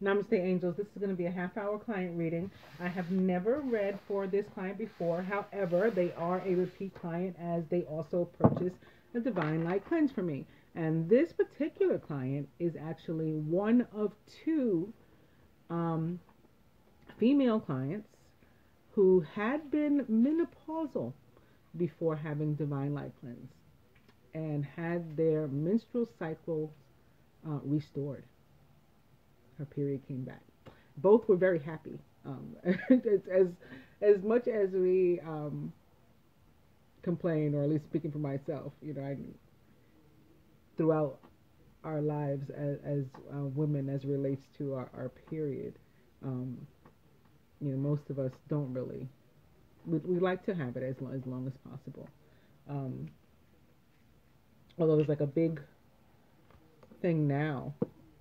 Namaste, angels. This is going to be a half-hour client reading. I have never read for this client before. However, they are a repeat client as they also purchased a Divine Light Cleanse for me. And this particular client is actually one of two um, female clients who had been menopausal before having Divine Light Cleanse and had their menstrual cycle restored. Her period came back. Both were very happy. As much as we complain, or at least speaking for myself, throughout our lives as women, as it relates to our period, um, most of us don't really. We like to have it as long as possible. Um, Although there's like a big thing now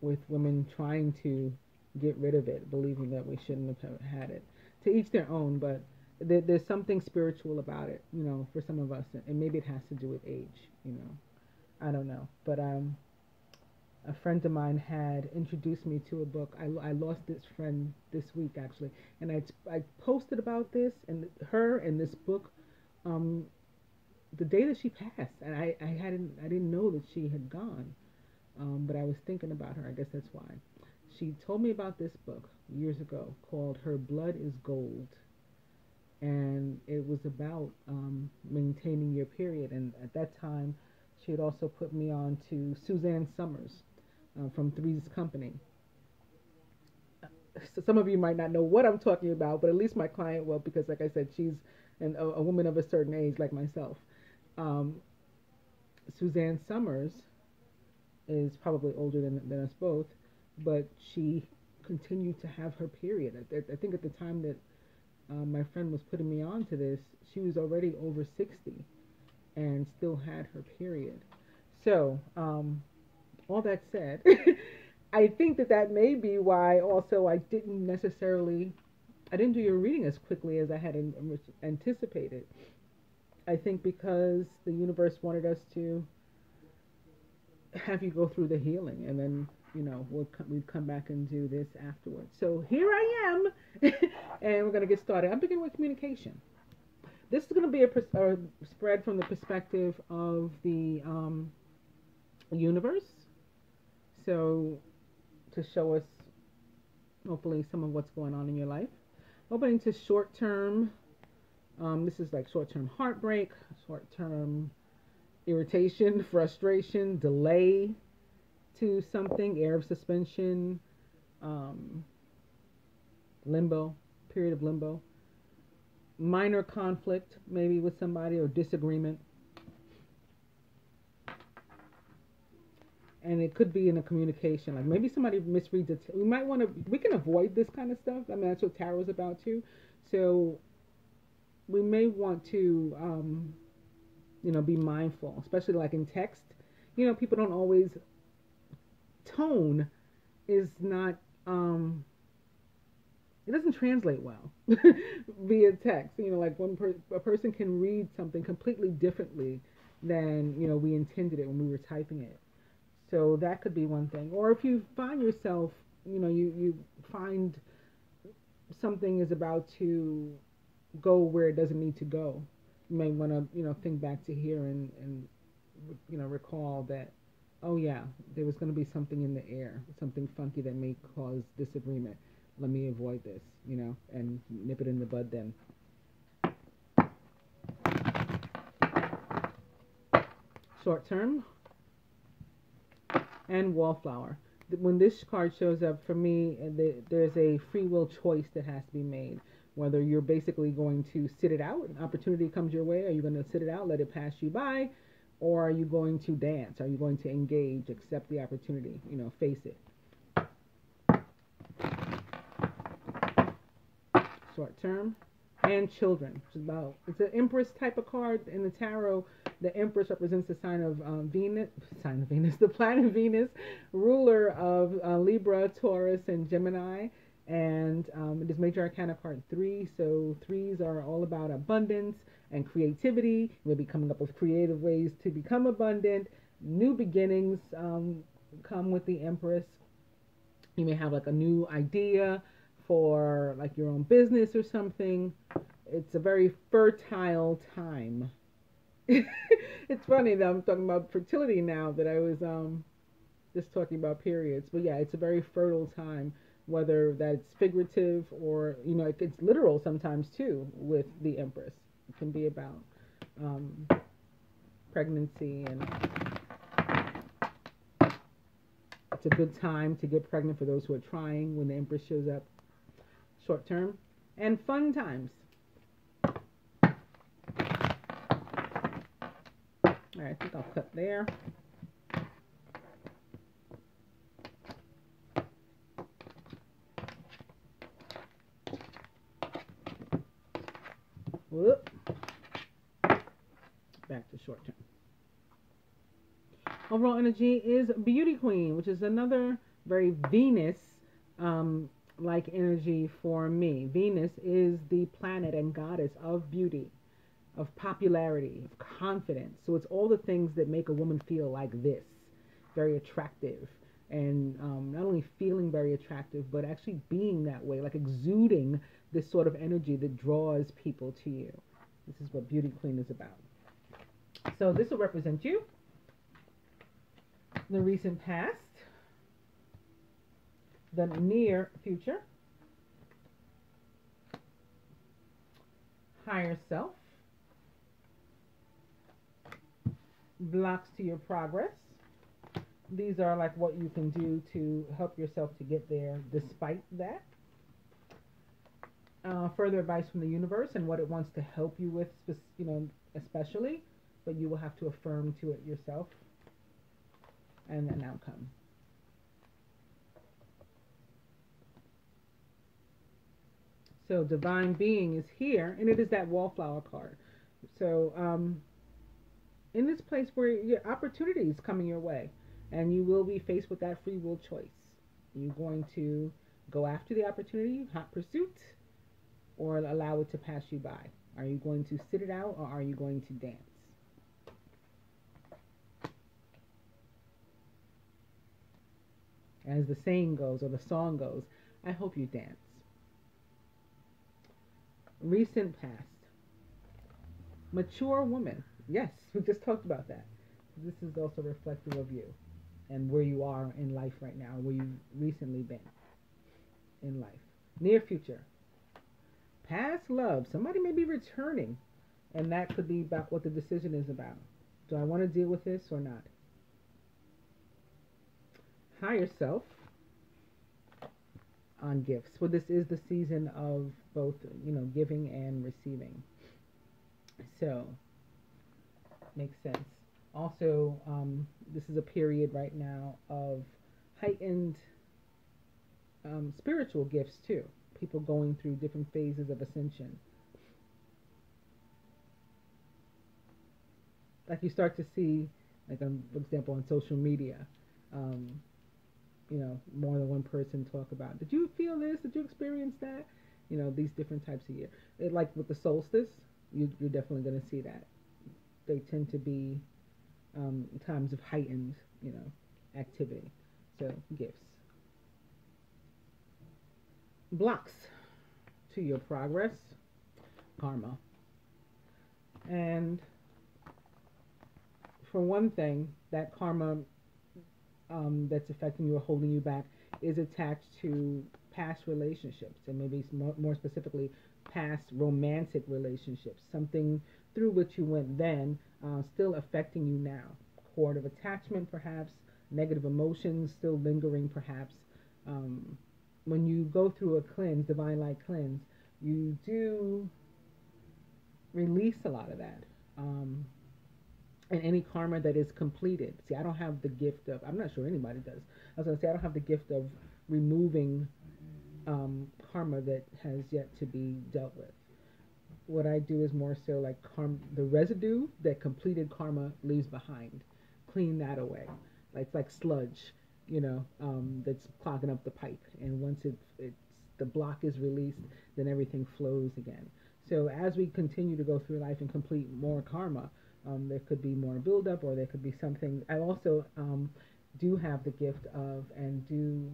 with women trying to get rid of it, believing that we shouldn't have had it. To each their own, but there's something spiritual about it, for some of us, and maybe it has to do with age. I don't know, but a friend of mine had introduced me to a book. I lost this friend this week actually, and I posted about this and her and this book, um, the day that she passed, and I didn't know that she had gone. But I was thinking about her. I guess that's why. She told me about this book years ago called Her Blood is Gold. And it was about maintaining your period. And at that time, she had also put me on to Suzanne Summers from Three's Company. So some of you might not know what I'm talking about, but at least my client will, because like I said, she's a woman of a certain age like myself. Um, Suzanne Summers is probably older than us both, but she continued to have her period. I think at the time that my friend was putting me on to this, she was already over 60 and still had her period. So, all that said, I think that may be why also I didn't do your reading as quickly as I had anticipated. I think because the universe wanted us to have you go through the healing, and then we'd come back and do this afterwards. So here I am, and we're going to get started. I'm beginning with communication. This is going to be a spread from the perspective of the universe, so to show us hopefully some of what's going on in your life. Opening to short term. This is like short term heartbreak, short term irritation, frustration, delay to something, air of suspension, um, limbo, period of limbo, minor conflict maybe with somebody or disagreement. And it could be in a communication, like maybe somebody misreads it. We can avoid this kind of stuff. I mean, that's what tarot is about too. So we may want to be mindful, especially like in text. People don't always, tone is not, it doesn't translate well via text. Like a person can read something completely differently than, we intended it when we were typing it. So that could be one thing. Or if you find yourself, you find something is about to go where it doesn't need to go, you may want to think back to here and recall that, oh yeah, there was going to be something in the air, something funky that may cause disagreement. Let me avoid this, and nip it in the bud then. Short term and wallflower. When this card shows up for me, there's a free will choice that has to be made. Whether you're basically going to sit it out, an opportunity comes your way, are you going to sit it out, let it pass you by, or are you going to dance? Are you going to engage, accept the opportunity, face it? Short term and children. It's an Empress type of card in the tarot. The Empress represents the sign of Venus, the planet Venus, ruler of Libra, Taurus, and Gemini. And it is Major Arcana card 3. So 3s are all about abundance and creativity. We'll be coming up with creative ways to become abundant. New beginnings come with the Empress. You may have like a new idea for like your own business or something. It's a very fertile time. It's funny that I'm talking about fertility now that I was just talking about periods. But yeah, it's a very fertile time, whether that's figurative or it's literal sometimes too with the Empress. It can be about um, pregnancy, and it's a good time to get pregnant for those who are trying when the Empress shows up. Short term and fun times. All right, I think I'll cut there. Whoop. Back to short term. Overall energy is Beauty Queen, which is another very Venus like energy for me. Venus is the planet and goddess of beauty, of popularity, of confidence. So it's all the things that make a woman feel like this, very attractive. And not only feeling very attractive, but actually being that way, like exuding this sort of energy that draws people to you. This is what Beauty Queen is about. So this will represent you, the recent past, the near future, higher self, blocks to your progress. These are like what you can do to help yourself to get there despite that. Further advice from the universe and what it wants to help you with, especially, but you will have to affirm to it yourself, and an outcome. So divine being is here, and it is that wallflower card. So in this place where your opportunities coming your way, and you will be faced with that free will choice. You're going to go after the opportunity, hot pursuit, or allow it to pass you by. Are you going to sit it out, or are you going to dance? As the saying goes, or the song goes, I hope you dance. Recent past. Mature woman. Yes, we just talked about that. This is also reflective of you and where you are in life right now, where you've recently been in life. Near future. Past love. Somebody may be returning, and that could be about what the decision is about. Do I want to deal with this or not? Higher self on gifts. Well, this is the season of both, giving and receiving. So, makes sense. Also, this is a period right now of heightened spiritual gifts too. People going through different phases of ascension. Like you start to see, like for example, on social media, um, more than one person talk about, did you feel this? Did you experience that? These different types of year. Like with the solstice, you're definitely going to see that. They tend to be times of heightened, activity. So gifts. Blocks to your progress, karma. And for one thing, that karma that's affecting you or holding you back is attached to past relationships, and maybe more specifically past romantic relationships, something through which you went then, still affecting you now. Cord of attachment perhaps, negative emotions still lingering perhaps. When you go through a cleanse, divine light cleanse, you do release a lot of that. And any karma that is completed. See, I don't have the gift of, I'm not sure anybody does. I was going to say, I don't have the gift of removing karma that has yet to be dealt with. What I do is more so like the residue that completed karma leaves behind. Clean that away. It's like sludge, that's clogging up the pipe. And once the block is released, then everything flows again. So as we continue to go through life and complete more karma, there could be more buildup, or there could be something. I also do have the gift of, and do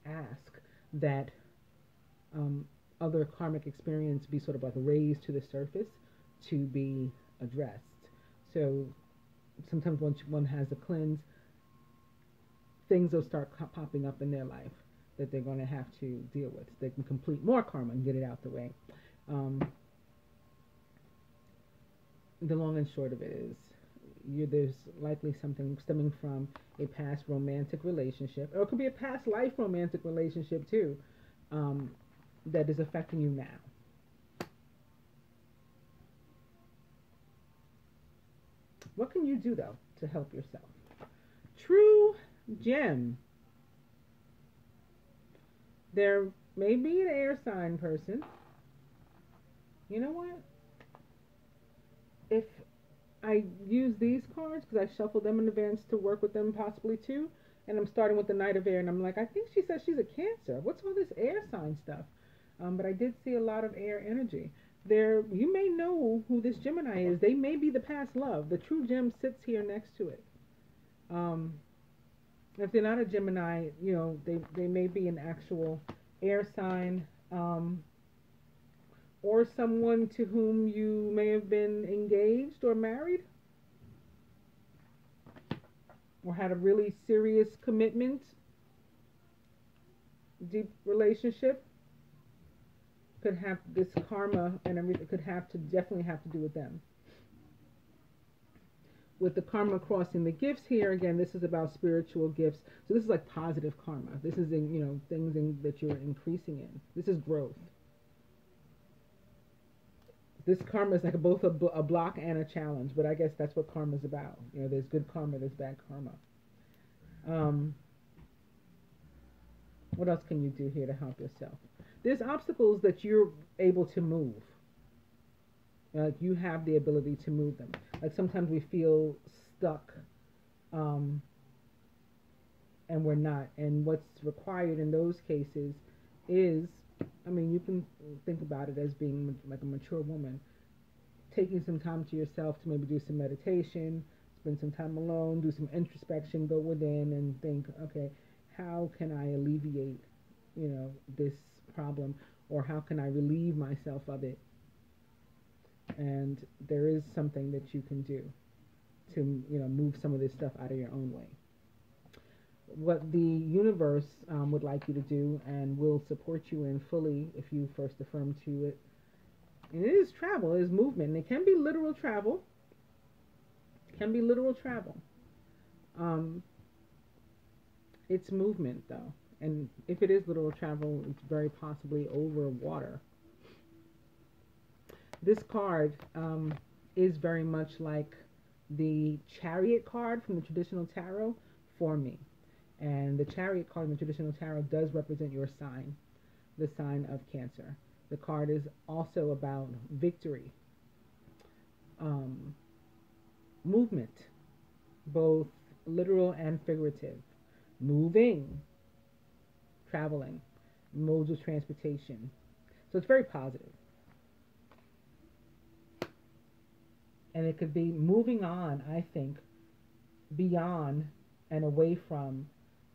ask that other karmic experience be sort of like raised to the surface to be addressed. So sometimes once one has a cleanse, things will start popping up in their life that they're going to have to deal with. They can complete more karma and get it out the way. The long and short of it is, there's likely something stemming from a past romantic relationship, or it could be a past life romantic relationship too, that is affecting you now. What can you do though to help yourself? True gem. There may be an air sign person. You know what? If I use these cards, because I shuffled them in advance to work with them possibly too, and I'm starting with the Knight of Air, and I'm like, I think she said she's a Cancer. What's all this air sign stuff? But I did see a lot of air energy. There, you may know who this Gemini is. They may be the past love. The true gem sits here next to it. If they're not a Gemini, you know, they may be an actual air sign, or someone to whom you may have been engaged or married, or had a really serious commitment, deep relationship. Could have this karma and everything, could have to definitely have to do with them. With the karma crossing the gifts here, again, this is about spiritual gifts. So this is like positive karma. This is in, you know, things that you're increasing in. This is growth. This karma is like both a block and a challenge, but I guess that's what karma is about. You know, there's good karma, there's bad karma. What else can you do here to help yourself? There's obstacles that you're able to move. Like you have the ability to move them. Like sometimes we feel stuck, and we're not. And what's required in those cases is, I mean, you can think about it as being like a mature woman, taking some time to yourself to maybe do some meditation, spend some time alone, do some introspection, go within and think, okay, how can I alleviate, you know, this problem, or how can I relieve myself of it? And there is something that you can do to, you know, move some of this stuff out of your own way. What the universe would like you to do and will support you in fully if you first affirm to it. And it is travel, it is movement. And it can be literal travel. It can be literal travel. It's movement though. And if it is literal travel, it's very possibly over water. This card is very much like the Chariot card from the traditional tarot for me. And the Chariot card in the traditional tarot does represent your sign, the sign of Cancer. The card is also about victory, movement, both literal and figurative, moving, traveling, modes of transportation. So it's very positive. And it could be moving on, I think, beyond and away from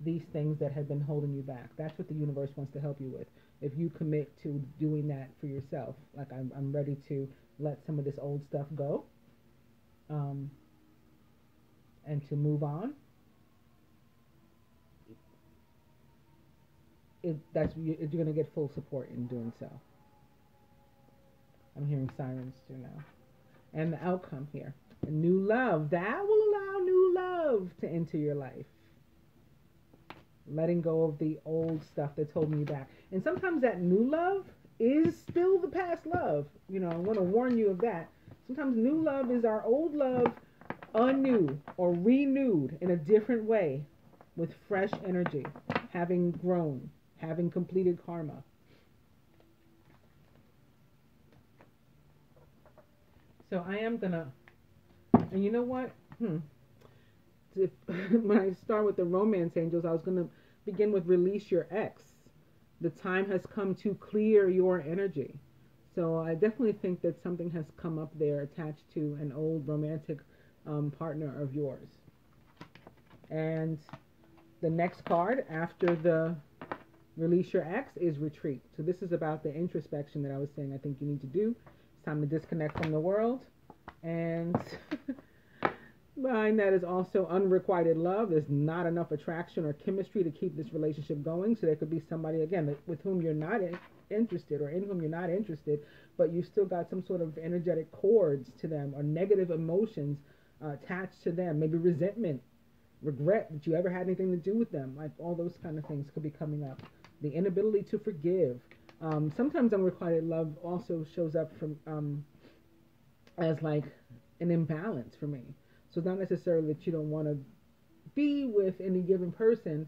these things that have been holding you back. That's what the universe wants to help you with. If you commit to doing that for yourself, like I'm ready to let some of this old stuff go, and to move on, you're going to get full support in doing so. I'm hearing sirens too now. And the outcome here, a new love, that will allow new love to enter your life. Letting go of the old stuff that's holding you back. And sometimes that new love is still the past love. You know, I want to warn you of that. Sometimes new love is our old love anew or renewed in a different way with fresh energy, having grown, having completed karma. So I am going to, and you know what? When I start with the romance angels, I was going to begin with release your ex. The time has come to clear your energy. So I definitely think that something has come up there attached to an old romantic partner of yours. And the next card after the Release your ex is retreat. So this is about the introspection that I was saying I think you need to do. It's time to disconnect from the world. And behind that is also unrequited love. There's not enough attraction or chemistry to keep this relationship going. So there could be somebody, again, with whom you're not interested, or in whom you're not interested, but you still got some sort of energetic cords to them, or negative emotions attached to them. Maybe resentment, regret that you ever had anything to do with them. Like all those kind of things could be coming up. The inability to forgive. Sometimes unrequited love also shows up from as like an imbalance for me. So it's not necessarily that you don't want to be with any given person.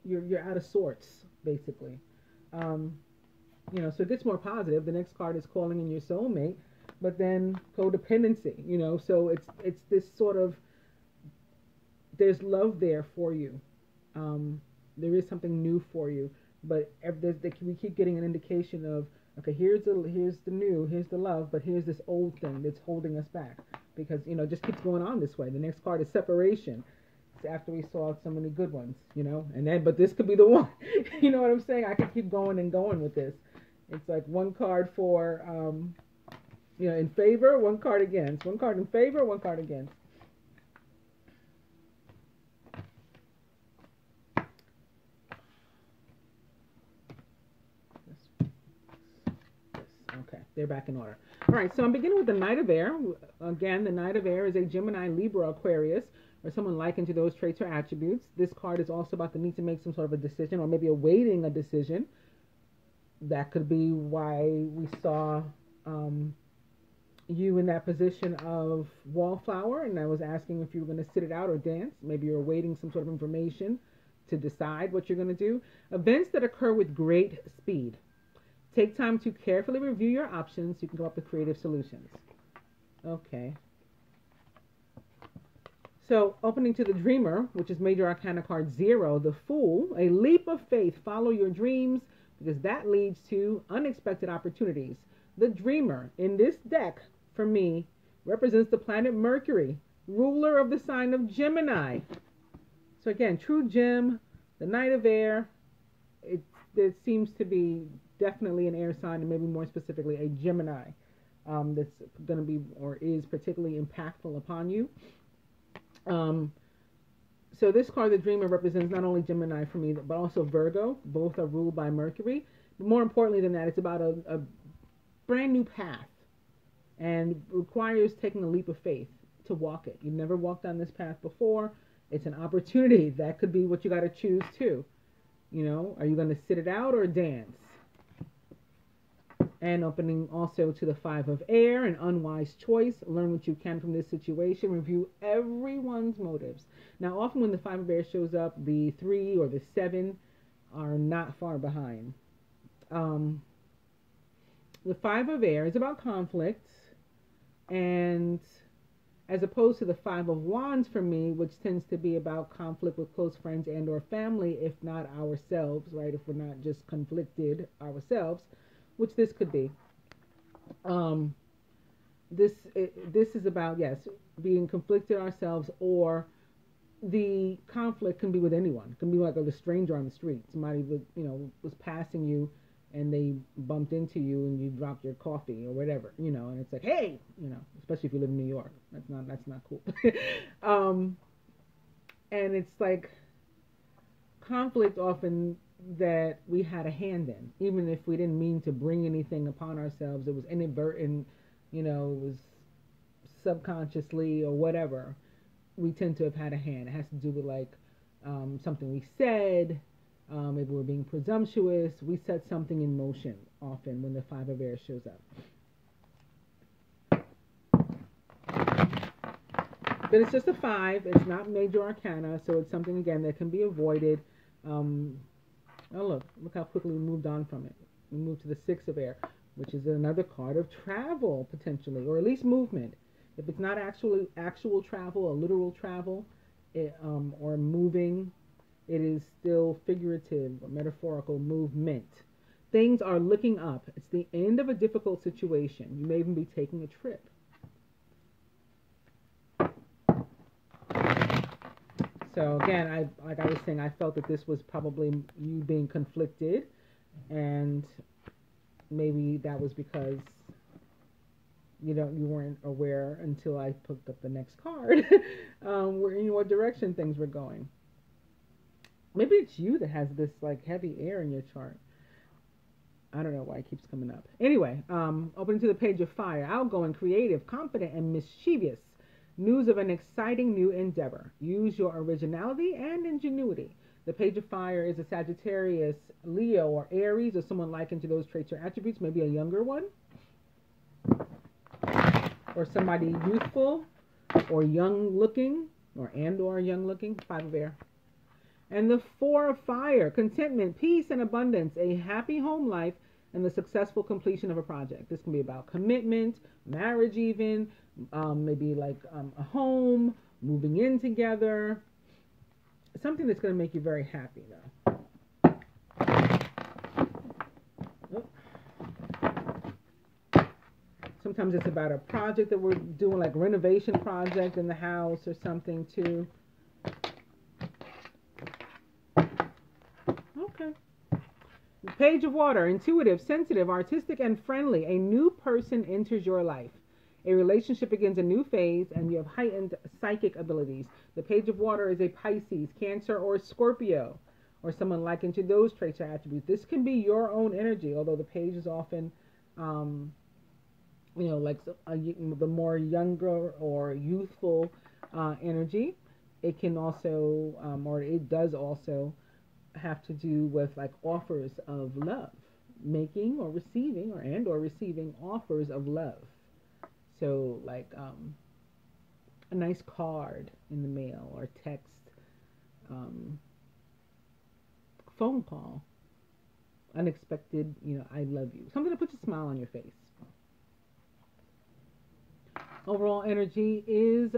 You're out of sorts, basically. So it gets more positive. The next card is calling in your soulmate, but then codependency. So it's this sort of, there's love there for you. There is something new for you, but we keep getting an indication of, okay, here's the new, here's the love, but here's this old thing that's holding us back, because it just keeps going on this way. The next card is separation. It's after we saw so many good ones, but this could be the one. You know what I'm saying? I could keep going and going with this. It's like one card for in favor, one card against, one card in favor, one card against. Okay, they're back in order. All right, so I'm beginning with the Knight of Air. Again, the Knight of Air is a Gemini, Libra, Aquarius, or someone likened to those traits or attributes. This card is also about the need to make some sort of a decision, or maybe awaiting a decision. That could be why we saw you in that position of wallflower, and I was asking if you were going to sit it out or dance. Maybe you're awaiting some sort of information to decide what you're going to do. Events that occur with great speed. Take time to carefully review your options so you can come up with creative solutions. Okay. So, opening to the Dreamer, which is Major Arcana card 0, the Fool, a leap of faith. Follow your dreams, because that leads to unexpected opportunities. The Dreamer in this deck, for me, represents the planet Mercury, ruler of the sign of Gemini. So again, true gem, the Knight of Air, it seems to be definitely an air sign, and maybe more specifically a Gemini, that's going to be, or is particularly impactful upon you. So this card, the Dreamer, represents not only Gemini for me, but also Virgo. Both are ruled by Mercury. But more importantly than that, it's about a brand new path, and requires taking a leap of faith to walk it. You've never walked down this path before. It's an opportunity. That could be what you got to choose too. Are you going to sit it out or dance? And opening also to the 5 of Air, an unwise choice. Learn what you can from this situation. Review everyone's motives. Now, often when the 5 of Air shows up, the 3 or the 7 are not far behind. The 5 of Air is about conflict, and as opposed to the 5 of Wands for me, which tends to be about conflict with close friends and or family, if not ourselves, right? If we're not just conflicted ourselves, which this could be. This is about, yes, being conflicted ourselves, or the conflict can be with anyone. It can be like a stranger on the street. Somebody was passing you, and they bumped into you, and you dropped your coffee or whatever, and it's like, hey, especially if you live in New York. That's not cool. And it's like conflict often that we had a hand in, even if we didn't mean to bring anything upon ourselves. It was inadvertent, it was subconsciously or whatever. We tend to have had a hand. It has to do with like something we said. Maybe we're being presumptuous. We set something in motion often when the 5 of Air shows up. But it's just a 5. It's not Major Arcana, so it's something, again, that can be avoided. Look how quickly we moved on from it. We moved to the 6 of Air, which is another card of travel, potentially, or at least movement. If it's not actual travel, a literal travel, or moving, it is still figurative or metaphorical movement. Things are looking up. It's the end of a difficult situation. You may even be taking a trip. So again, like I was saying, I felt that this was probably you being conflicted, and maybe that was because you weren't aware until I picked up the next card, where in what direction things were going. Maybe it's you that has this like heavy air in your chart. I don't know why it keeps coming up. Anyway, opening to the page of fire, outgoing, creative, confident, and mischievous. News of an exciting new endeavor. Use your originality and ingenuity. The page of fire is a Sagittarius, Leo, or Aries, or someone likened to those traits or attributes, maybe a younger one, or somebody youthful, or young looking, or young looking, 5 of air. And the 4 of fire, contentment, peace, and abundance, a happy home life, and the successful completion of a project. This can be about commitment, marriage even, maybe like a home, moving in together. Something that's going to make you very happy, though. Oh. Sometimes it's about a project that we're doing, like renovation project in the house or something, too. Okay. Page of water, intuitive, sensitive, artistic, and friendly. A new person enters your life. A relationship begins a new phase, and you have heightened psychic abilities. The page of water is a Pisces, Cancer, or Scorpio, or someone likened to those traits or attributes. This can be your own energy, although the page is often, like the more younger or youthful energy. It can also, or it does also, have to do with like offers of love, making or receiving or receiving offers of love. So like a nice card in the mail or text, phone call, unexpected, I love you. Something to put a smile on your face. Overall energy is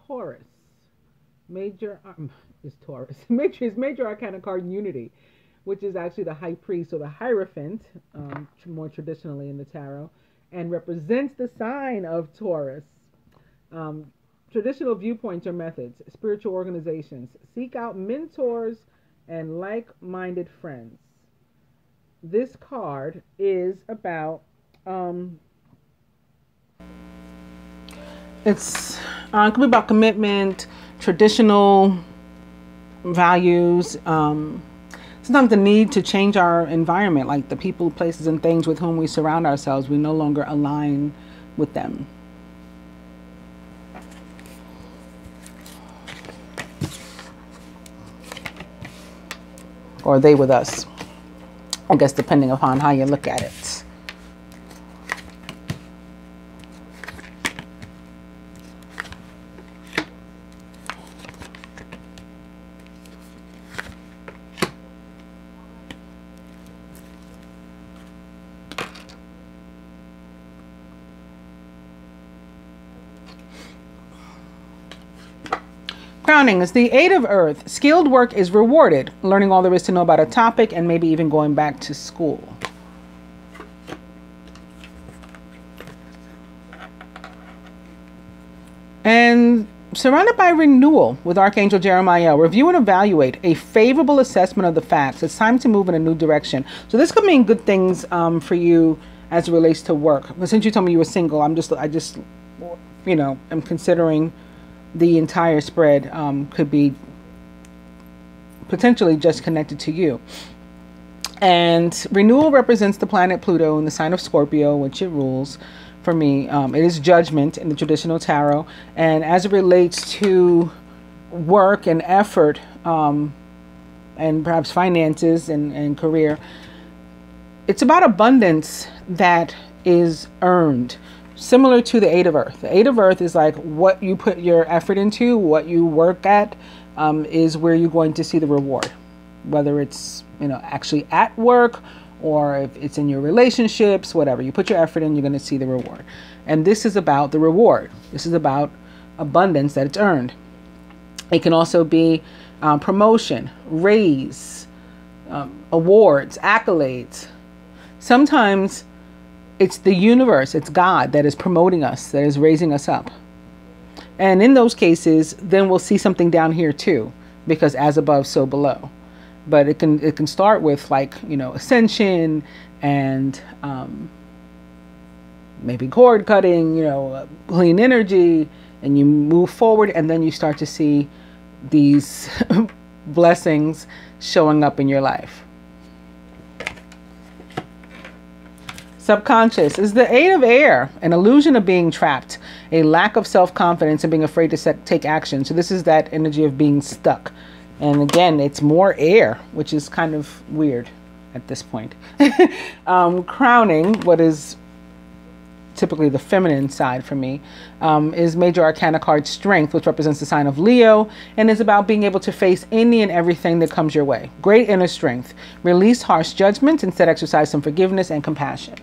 Taurus. Major arcana card Unity, which is actually the high priest or the Hierophant, more traditionally in the tarot, and represents the sign of Taurus. Traditional viewpoints or methods, spiritual organizations, seek out mentors and like-minded friends. This card is about it could be about commitment, traditional values, sometimes the need to change our environment, like the people, places, and things with whom we surround ourselves. We no longer align with them. Or they with us, I guess, depending upon how you look at it. Crowning is the 8 of Earth. Skilled work is rewarded. Learning all there is to know about a topic and maybe even going back to school. And surrounded by renewal with Archangel Jeremiah. Review and evaluate a favorable assessment of the facts. It's time to move in a new direction. So this could mean good things for you as it relates to work. But since you told me you were single, I'm considering the entire spread could be potentially just connected to you. And renewal represents the planet Pluto in the sign of Scorpio, which it rules for me. It is judgment in the traditional tarot. And as it relates to work and effort and perhaps finances and career, it's about abundance that is earned. Similar to the 8 of Earth. The 8 of Earth is like what you put your effort into, what you work at, is where you're going to see the reward. Whether it's, actually at work or if it's in your relationships, whatever. You put your effort in, you're going to see the reward. And this is about the reward. This is about abundance that it's earned. It can also be promotion, raise, awards, accolades. Sometimes it's the universe, it's God that is promoting us, that is raising us up. And in those cases, then we'll see something down here too. because as above, so below. But it can start with like, ascension and maybe cord cutting, clean energy, and you move forward, and then you start to see these blessings showing up in your life. Subconscious is the 8 of air, an illusion of being trapped, a lack of self-confidence and being afraid to take action. So this is that energy of being stuck. And again, it's more air, which is kind of weird at this point. Crowning, what is typically the feminine side for me, is Major Arcana card Strength, which represents the sign of Leo and is about being able to face any and everything that comes your way. Great inner strength. Release harsh judgments, instead exercise some forgiveness and compassion.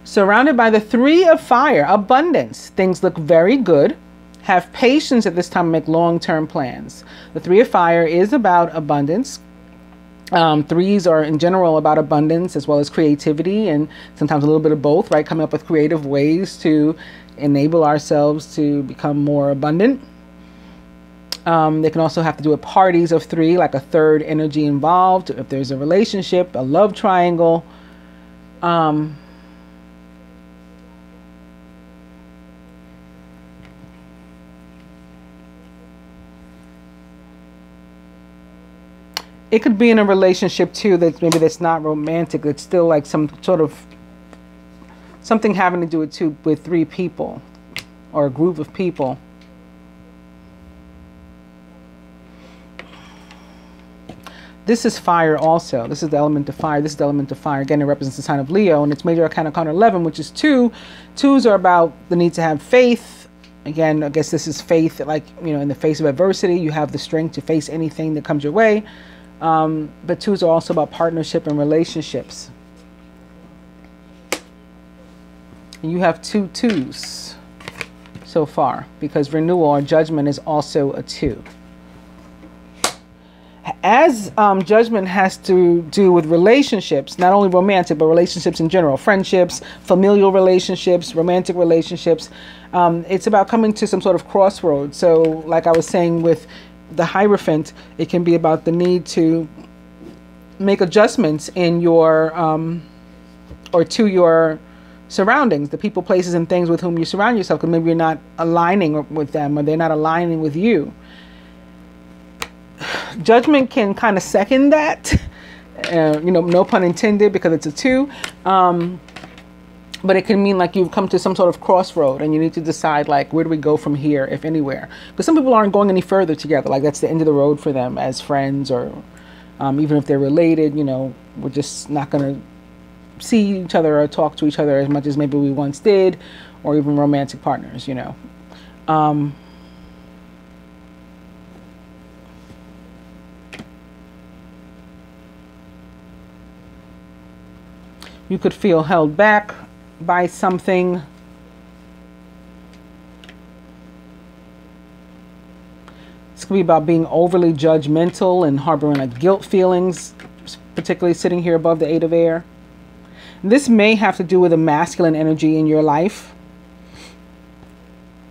Surrounded by the 3 of Fire, abundance. Things look very good. Have patience at this time and make long-term plans. The 3 of Fire is about abundance. 3s are in general about abundance as well as creativity, and sometimes a little bit of both, right? Coming up with creative ways to enable ourselves to become more abundant. They can also have to do with parties of 3, like a third energy involved. If there's a relationship, a love triangle. It could be in a relationship too that's not romantic. It's still like some sort of something having to do with 3 people or a group of people. This is fire also. This is the element of fire. This is the element of fire. Again, it represents the sign of Leo, and it's Major Arcana card 11, which is 2. 2s are about the need to have faith. Again, I guess this is faith, like, in the face of adversity, you have the strength to face anything that comes your way. But 2s are also about partnership and relationships. And you have 2 2s so far, because renewal or judgment is also a 2. As judgment has to do with relationships, not only romantic, but relationships in general, friendships, familial relationships, romantic relationships, it's about coming to some sort of crossroads. So like I was saying with the Hierophant, it can be about the need to make adjustments in your or to your surroundings, the people, places, and things with whom you surround yourself, because maybe you're not aligning with them or they're not aligning with you. Judgment can kind of second that, no pun intended, because it's a 2. But it can mean like you've come to some sort of crossroad and you need to decide, like, where do we go from here, if anywhere? Because some people aren't going any further together. Like, that's the end of the road for them as friends, or even if they're related, we're just not going to see each other or talk to each other as much as maybe we once did, or even romantic partners, You could feel held back by something. This could be about being overly judgmental and harboring like guilt feelings, particularly sitting here above the 8 of air. This may have to do with a masculine energy in your life.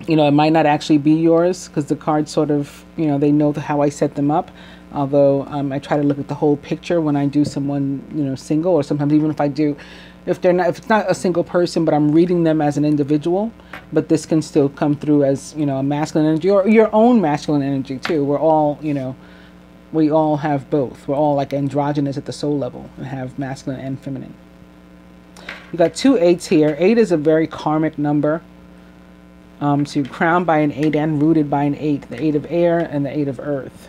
It might not actually be yours, because the cards sort of, they know how I set them up. Although I try to look at the whole picture when I do someone, single, or sometimes even if it's not a single person, but I'm reading them as an individual. But this can still come through as, a masculine energy, or your own masculine energy too. We're all, we all have both. We're all like androgynous at the soul level and have masculine and feminine. You got 2 8s here. 8 is a very karmic number. So you're crowned by an 8 and rooted by an 8. The 8 of air and the 8 of earth.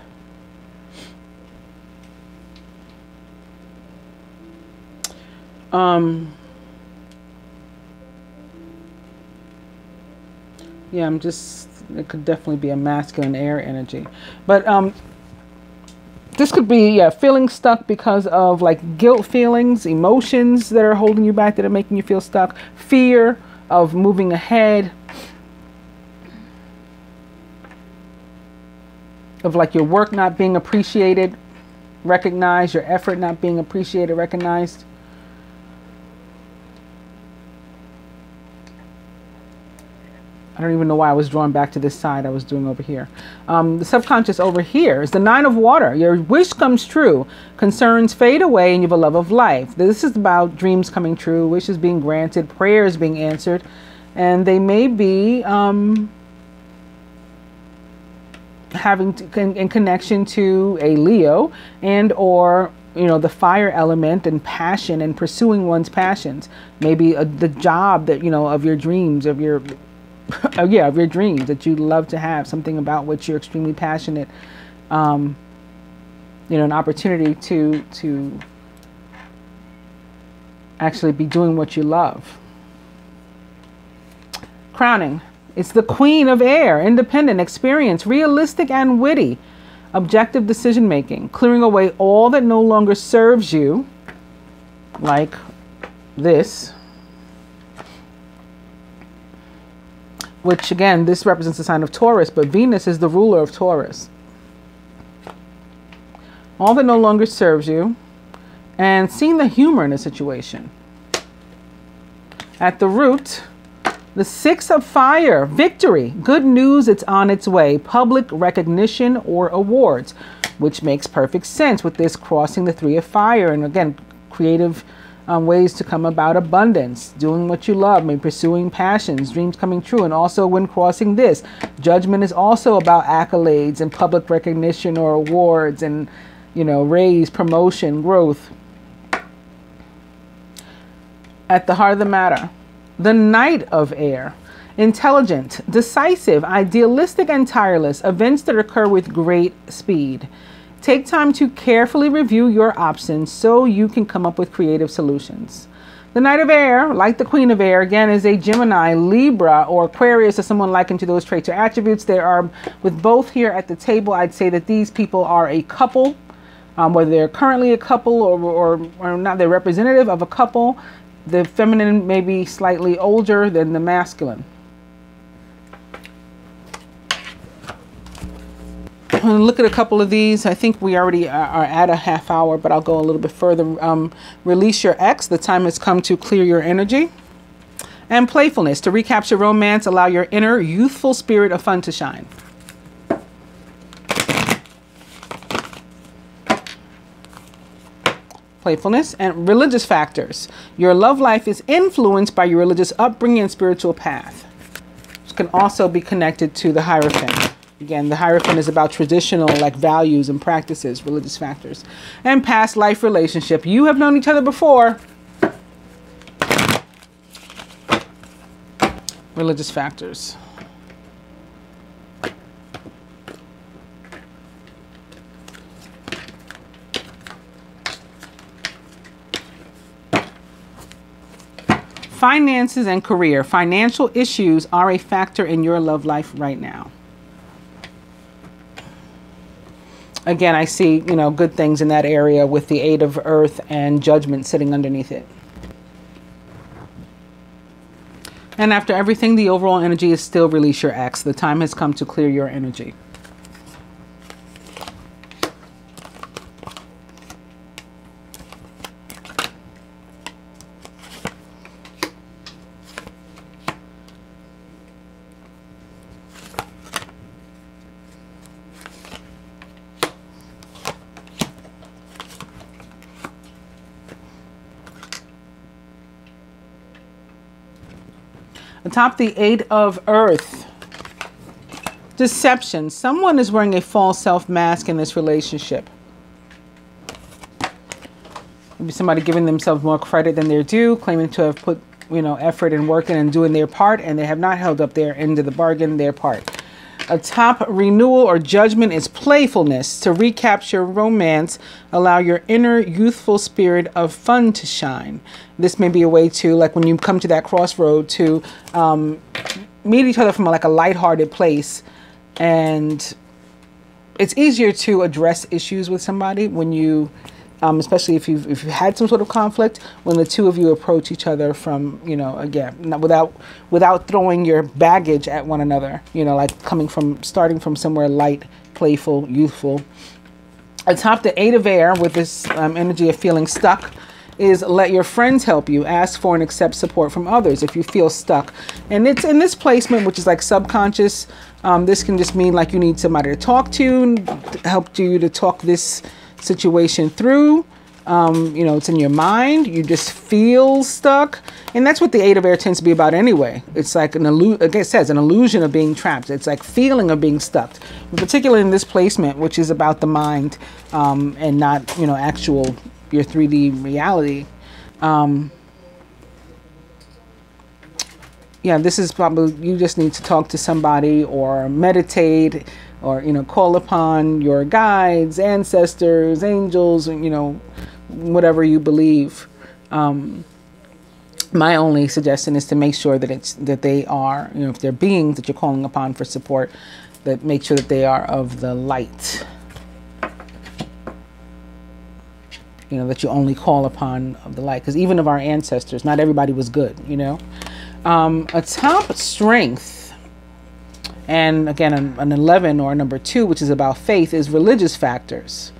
Yeah, it could definitely be a masculine air energy. But this could be, feeling stuck because of like guilt feelings, emotions that are holding you back, that are making you feel stuck, fear of moving ahead, of like your work not being appreciated, recognized, your effort not being appreciated, recognized. I don't even know why I was drawn back to this side. I was doing over here. The subconscious over here is the 9 of water. Your wish comes true. Concerns fade away and you have a love of life. This is about dreams coming true, wishes being granted, prayers being answered. And they may be having to, in connection to a Leo and or the fire element and passion and pursuing one's passions. Maybe the job that of your dreams, of your of your dreams that you'd love to have, something about which you're extremely passionate. An opportunity to actually be doing what you love. Crowning. It's the Queen of Air, independent, experienced, realistic and witty, objective decision making, clearing away all that no longer serves you, like this, which again, this represents the sign of Taurus, but Venus is the ruler of Taurus. All that no longer serves you, and seeing the humor in a situation. At the root, the 6 of Fire, victory, good news, it's on its way, public recognition or awards, which makes perfect sense with this crossing the 3 of Fire. And again, creative ways to come about abundance, doing what you love, maybe pursuing passions, dreams coming true. And also when crossing this, judgment is also about accolades and public recognition or awards and, raise, promotion, growth. At the heart of the matter, the Knight of Air, intelligent, decisive, idealistic, and tireless, events that occur with great speed. Take time to carefully review your options so you can come up with creative solutions. The Knight of Air, like the Queen of Air, again, is a Gemini, Libra, or Aquarius, or someone likened to those traits or attributes. There are, with both here at the table, I'd say that these people are a couple, whether they're currently a couple or not, they're representative of a couple. The feminine may be slightly older than the masculine. I'm going to look at a couple of these. I think we already are at a half hour, but I'll go a little bit further. Release your ex. The time has come to clear your energy. And playfulness. To recapture romance, allow your inner youthful spirit of fun to shine. Playfulness and religious factors. Your love life is influenced by your religious upbringing and spiritual path. This can also be connected to the Hierophant. Again, the Hierophant is about traditional values and practices, religious factors. And past life relationship. You have known each other before. Religious factors. Finances and career. Financial issues are a factor in your love life right now. Again, I see, good things in that area with the 8 of Earth and Judgment sitting underneath it. And after everything, the overall energy is still release your ex. The time has come to clear your energy. Atop the 8 of Earth. Deception. Someone is wearing a false self mask in this relationship. Maybe somebody giving themselves more credit than they're due, claiming to have put, effort and work in and doing their part, and they have not held up their end of the bargain, their part. Atop renewal or judgment is playfulness. To recapture romance, allow your inner youthful spirit of fun to shine. This may be a way to, when you come to that crossroad, to meet each other from a lighthearted place. And it's easier to address issues with somebody when you, especially if you've had some sort of conflict, when the two of you approach each other from, again, not without throwing your baggage at one another, starting from somewhere light, playful, youthful. Atop the 8 of Air with this energy of feeling stuck is let your friends help you. Ask for and accept support from others if you feel stuck. And it's in this placement, which is like subconscious. This can just mean like you need somebody to talk to help you to talk this situation through. It's in your mind. You just feel stuck. And that's what the Eight of Air tends to be about anyway. It's like an illusion of being trapped. It's like feeling of being stuck. Particularly in this placement, which is about the mind and not, actual your 3D reality. This is probably, you just need to talk to somebody or meditate or, call upon your guides, ancestors, angels, whatever you believe. My only suggestion is to make sure that they are, if they're beings that you're calling upon for support, that make sure that they are of the light. That you only call upon of the light. Because even of our ancestors, not everybody was good, A top strength, and again, an 11 or number 2, which is about faith, is religious factors.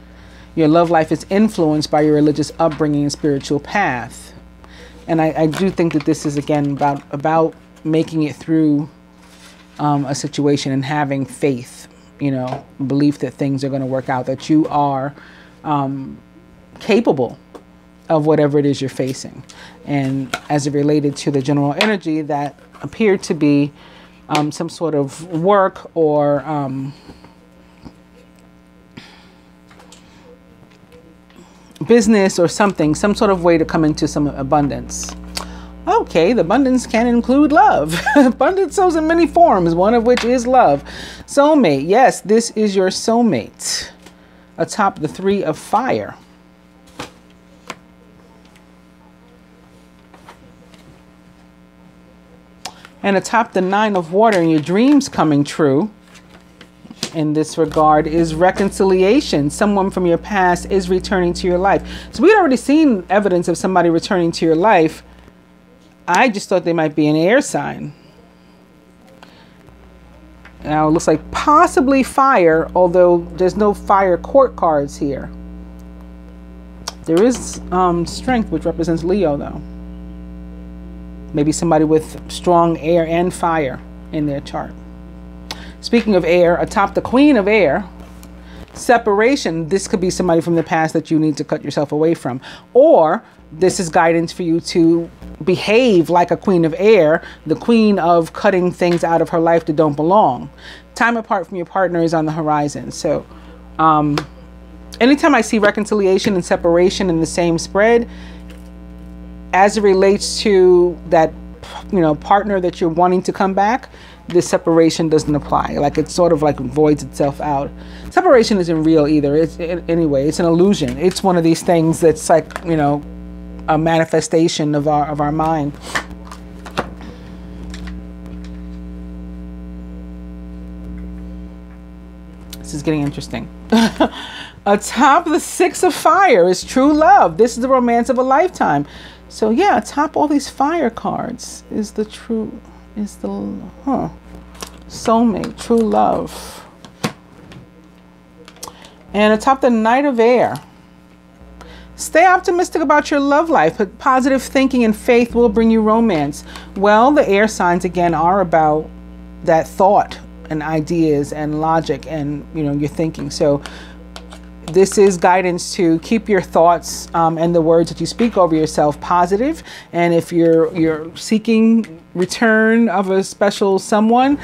Your love life is influenced by your religious upbringing and spiritual path. And I do think that this is, again, about making it through a situation and having faith, belief that things are going to work out, that you are capable of whatever it is you're facing. And as it related to the general energy, that appeared to be some sort of work or business or something, some sort of way to come into some abundance. Okay, the abundance can include love. Abundance shows in many forms, one of which is love. Soulmate, yes, this is your soulmate. Atop the 3 of fire. And atop the 9 of water, and your dreams coming true in this regard is reconciliation. Someone from your past is returning to your life. So we'd already seen evidence of somebody returning to your life. I just thought they might be an air sign. Now it looks like possibly fire, although there's no fire court cards here. There is strength, which represents Leo, though. Maybe somebody with strong air and fire in their chart. Speaking of air, atop the Queen of Air, separation. This could be somebody from the past that you need to cut yourself away from. Or this is guidance for you to behave like a Queen of Air, the queen of cutting things out of her life that don't belong. Time apart from your partner is on the horizon. So anytime I see reconciliation and separation in the same spread, as it relates to that, partner that you're wanting to come back, this separation doesn't apply. Like it sort of like voids itself out. Separation isn't real either. Anyway, it's an illusion. It's one of these things that's like, a manifestation of our mind. This is getting interesting. Atop the 6 of fire is true love. This is the romance of a lifetime. So yeah, atop all these fire cards is the soulmate, true love. And atop the Knight of Air, stay optimistic about your love life, but positive thinking and faith will bring you romance. Well, the air signs again are about that thought and ideas and logic and your thinking. So this is guidance to keep your thoughts and the words that you speak over yourself positive. And if you're seeking return of a special someone,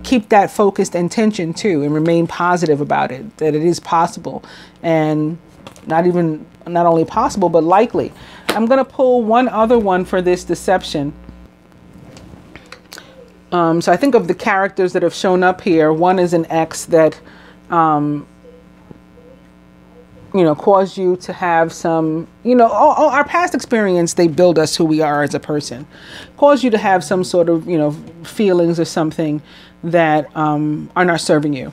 keep that focused intention too, and remain positive about it, that it is possible, and not only possible, but likely. I'm going to pull one other one for this deception. So I think of the characters that have shown up here. One is an ex that cause you to have some, all our past experience, they build us who we are as a person. Cause you to have some sort of, feelings or something that are not serving you.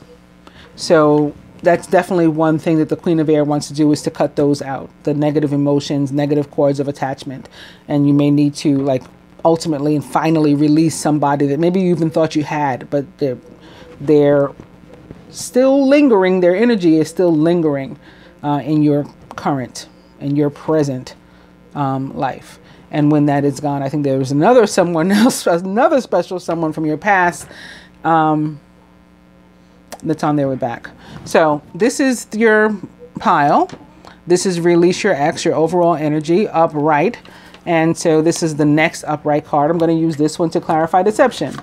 So that's definitely one thing that the Queen of Air wants to do, is to cut those out, the negative emotions, negative cords of attachment. And you may need to ultimately and finally release somebody that maybe you even thought you had, but they're still lingering. Their energy is still lingering in your current in your present life. And when that is gone, I think there was another someone else, another special someone from your past that's on their way back. So this is your pile. This is release your ex, your overall energy, upright. And so this is the next upright card. I'm going to use this one to clarify deception.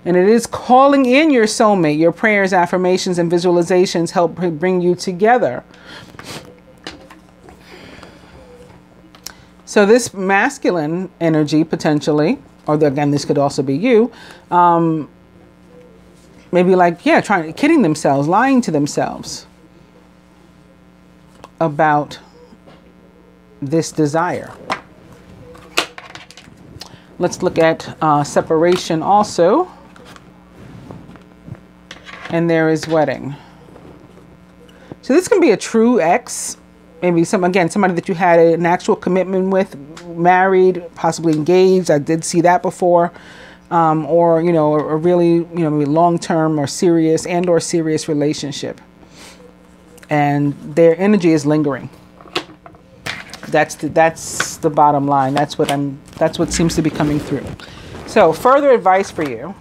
And it is calling in your soulmate. Your prayers, affirmations, and visualizations help bring you together. So this masculine energy, potentially, or again, this could also be you, maybe like, yeah, kidding themselves, lying to themselves about this desire. Let's look at separation also. And there is wedding. So this can be a true ex. Maybe somebody that you had an actual commitment with, married, possibly engaged. I did see that before. Or, a really, maybe long-term or serious relationship. And their energy is lingering. That's the bottom line. That's what seems to be coming through. So further advice for you.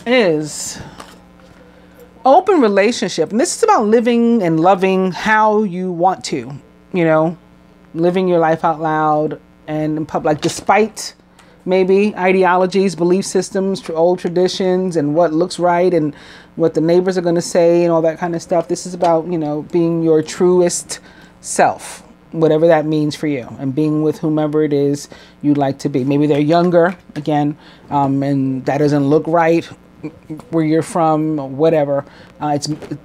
Is open relationship. And this is about living and loving how you want to, living your life out loud and in public, despite maybe ideologies, belief systems, old traditions, and what looks right and what the neighbors are going to say and all that kind of stuff. This is about, being your truest self, whatever that means for you, and being with whomever it is you'd like to be. Maybe they're younger, again, and that doesn't look right where you're from, or whatever.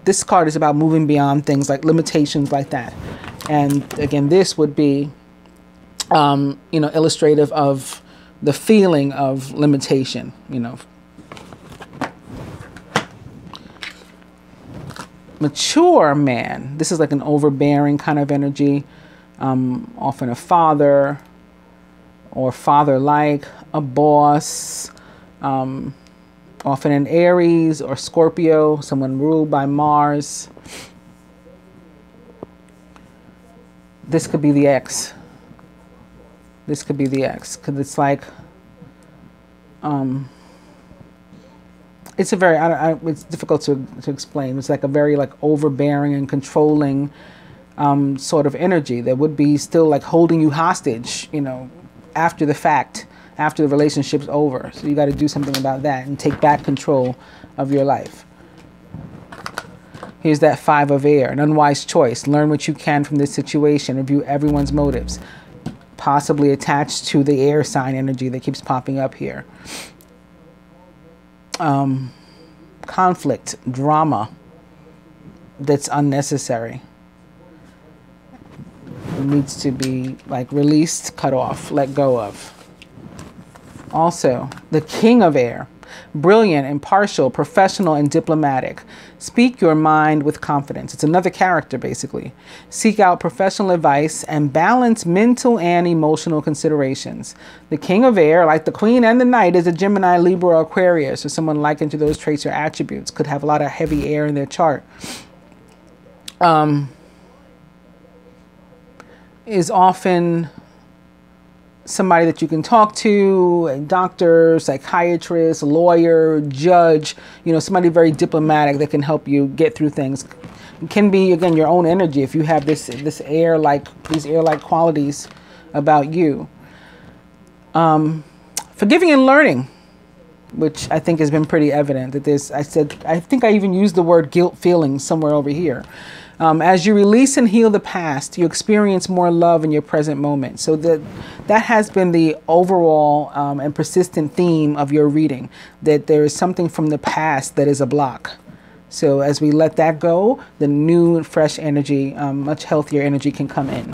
This card is about moving beyond things like limitations like that. And again, this would be, illustrative of the feeling of limitation, Mature man. This is like an overbearing kind of energy. Often a father or father-like, a boss, often an Aries or Scorpio, someone ruled by Mars. This could be the ex. This could be the ex, because it's like, it's a very, it's difficult to explain. It's like a very overbearing and controlling sort of energy that would be still like holding you hostage, after the fact, after the relationship's over. So you got to do something about that and take back control of your life. Here's that 5 of air, an unwise choice. Learn what you can from this situation. Review everyone's motives. Possibly attached to the air sign energy that keeps popping up here. Conflict, drama that's unnecessary. It needs to be released, cut off, let go of. Also, the king of air. Brilliant, impartial, professional, and diplomatic. Speak your mind with confidence. It's another character, basically. Seek out professional advice and balance mental and emotional considerations. The king of air, like the queen and the knight, is a Gemini, Libra, or Aquarius, or someone likened to those traits or attributes. Could have a lot of heavy air in their chart. Is often somebody that you can talk to, a doctor, psychiatrist, lawyer, judge, somebody very diplomatic that can help you get through things. It can be, again, your own energy if you have these air-like qualities about you. Forgiving and learning, which I think has been pretty evident that I think I even used the word guilt feeling somewhere over here. As you release and heal the past, you experience more love in your present moment. So that has been the overall and persistent theme of your reading, that there is something from the past that is a block. So as we let that go, the new and fresh energy, much healthier energy can come in.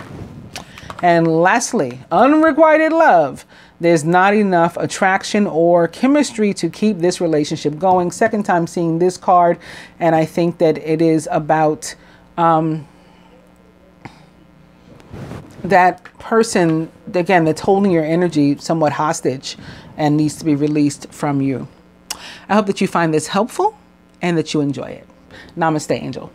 And lastly, unrequited love. There's not enough attraction or chemistry to keep this relationship going. Second time seeing this card, and I think that it is about that person, again, that's holding your energy somewhat hostage and needs to be released from you. I hope that you find this helpful and that you enjoy it. Namaste, Angel.